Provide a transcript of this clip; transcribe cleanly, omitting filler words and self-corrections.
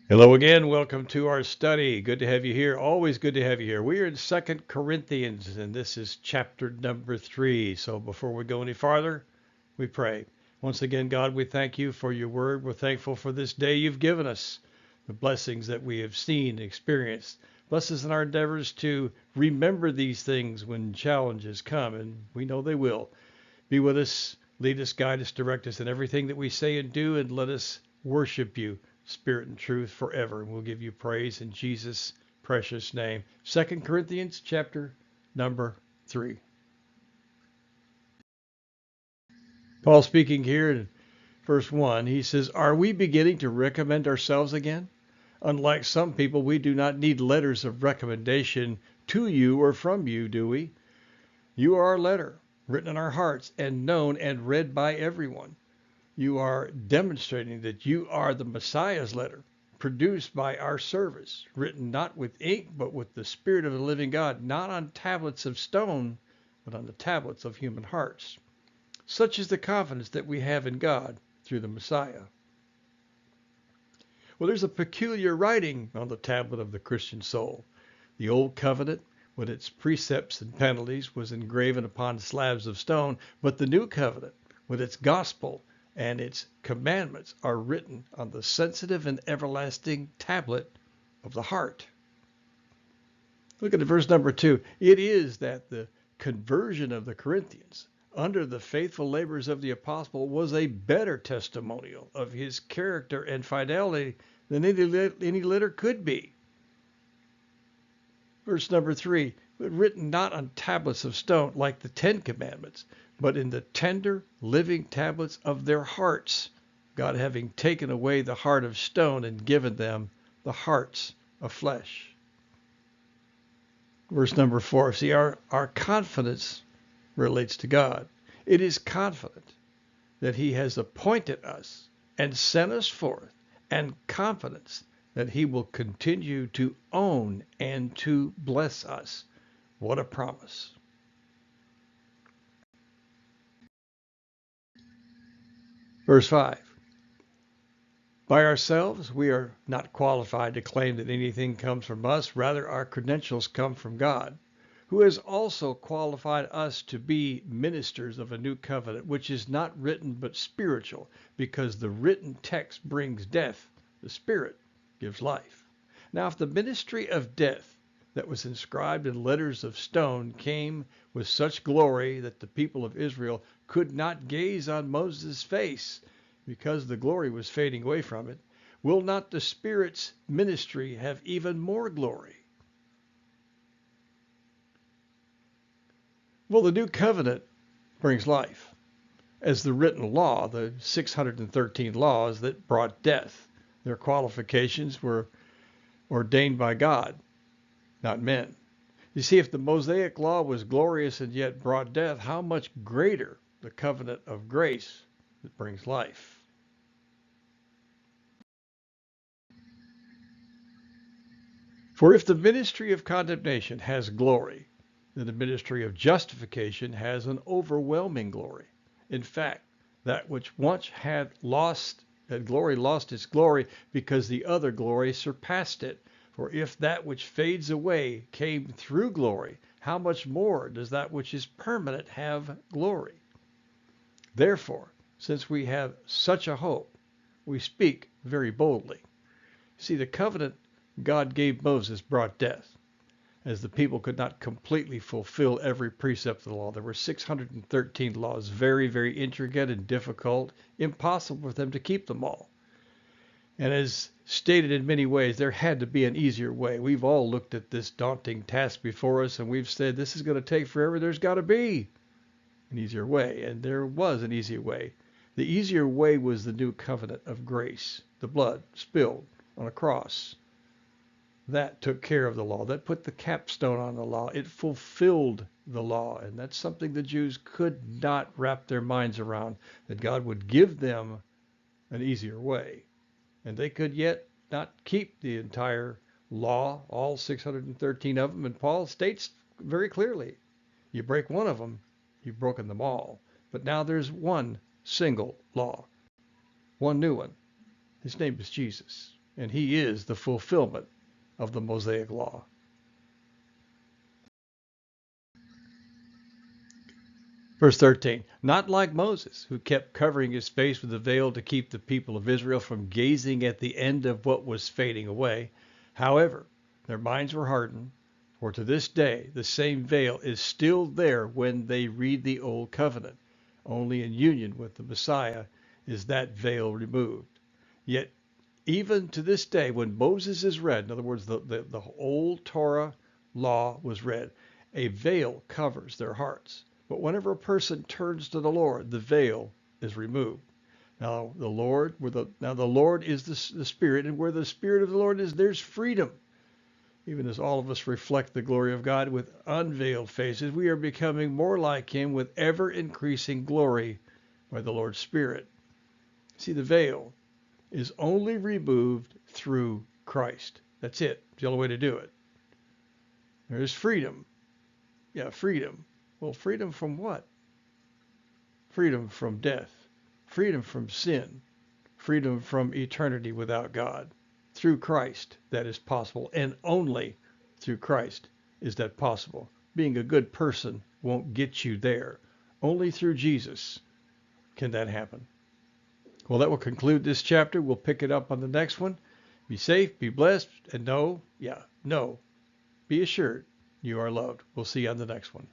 Hello again. Welcome to our study. Good to have you here. Always good to have you here. We are in Second Corinthians, and this is chapter number 3. So before we go any farther, we pray. Once again, God, we thank you for your word. We're thankful for this day you've given us, the blessings that we have seen and experienced. Bless us in our endeavors to remember these things when challenges come, and we know they will. Be with us, lead us, guide us, direct us in everything that we say and do, and let us worship you, spirit and truth, forever. And we'll give you praise in Jesus' precious name. Second Corinthians chapter number 3. Paul speaking here in verse 1, he says, "Are we beginning to recommend ourselves again? Unlike some people, we do not need letters of recommendation to you or from you, do we? You are our letter, written in our hearts and known and read by everyone. You are demonstrating that you are the Messiah's letter, produced by our service, written not with ink, but with the Spirit of the living God, not on tablets of stone, but on the tablets of human hearts. Such is the confidence that we have in God through the Messiah." Well, there's a peculiar writing on the tablet of the Christian soul. The old covenant, with its precepts and penalties, was engraven upon slabs of stone, but the new covenant, with its gospel and its commandments, are written on the sensitive and everlasting tablet of the heart. Look at verse number 2. It is that the conversion of the Corinthians under the faithful labors of the apostle was a better testimonial of his character and fidelity than any letter could be. Verse number 3, written not on tablets of stone like the Ten Commandments, but in the tender, living tablets of their hearts, God having taken away the heart of stone and given them the hearts of flesh. Verse number 4, see, our confidence relates to God. It is confident that he has appointed us and sent us forth, and confidence that he will continue to own and to bless us. What a promise. Verse 5. By ourselves, we are not qualified to claim that anything comes from us. Rather, our credentials come from God, who has also qualified us to be ministers of a new covenant, which is not written but spiritual, because the written text brings death, the Spirit gives life. Now, if the ministry of death that was inscribed in letters of stone came with such glory that the people of Israel could not gaze on Moses' face because the glory was fading away from it, will not the Spirit's ministry have even more glory? Well, the new covenant brings life. As the written law, the 613 laws that brought death, their qualifications were ordained by God, not men. You see, if the Mosaic law was glorious and yet brought death, how much greater the covenant of grace that brings life? For if the ministry of condemnation has glory, then the ministry of justification has an overwhelming glory. In fact, that which once had glory lost its glory because the other glory surpassed it. For if that which fades away came through glory, how much more does that which is permanent have glory? Therefore, since we have such a hope, we speak very boldly. See, the covenant God gave Moses brought death, as the people could not completely fulfill every precept of the law. There were 613 laws, very, very intricate and difficult, impossible for them to keep them all. And as stated in many ways, there had to be an easier way. We've all looked at this daunting task before us and we've said, this is going to take forever. There's got to be an easier way. And there was an easier way. The easier way was the new covenant of grace, the blood spilled on a cross. That took care of the law. That put the capstone on the law. It fulfilled the law. And that's something the Jews could not wrap their minds around, that God would give them an easier way. And they could yet not keep the entire law, all 613 of them. And Paul states very clearly, you break one of them, you've broken them all. But now there's one single law, one new one. His name is Jesus. and he is the fulfillment of the Mosaic law. Verse 13, not like Moses, who kept covering his face with a veil to keep the people of Israel from gazing at the end of what was fading away. However, their minds were hardened, for to this day the same veil is still there when they read the Old Covenant. Only in union with the Messiah is that veil removed. Yet, even to this day, when Moses is read, in other words, the old Torah law was read, a veil covers their hearts. But whenever a person turns to the Lord, the veil is removed. Now the Lord is the Spirit, and where the Spirit of the Lord is, there's freedom. Even as all of us reflect the glory of God with unveiled faces, we are becoming more like Him with ever increasing glory by the Lord's Spirit. See, the veil is only removed through Christ. That's it. It's the only way to do it. There is freedom. Yeah, freedom. Well, freedom from what? Freedom from death. Freedom from sin. Freedom from eternity without God. Through Christ, that is possible. And only through Christ is that possible. Being a good person won't get you there. Only through Jesus can that happen. Well, that will conclude this chapter. We'll pick it up on the next one. Be safe, be blessed, and be assured you are loved. We'll see you on the next one.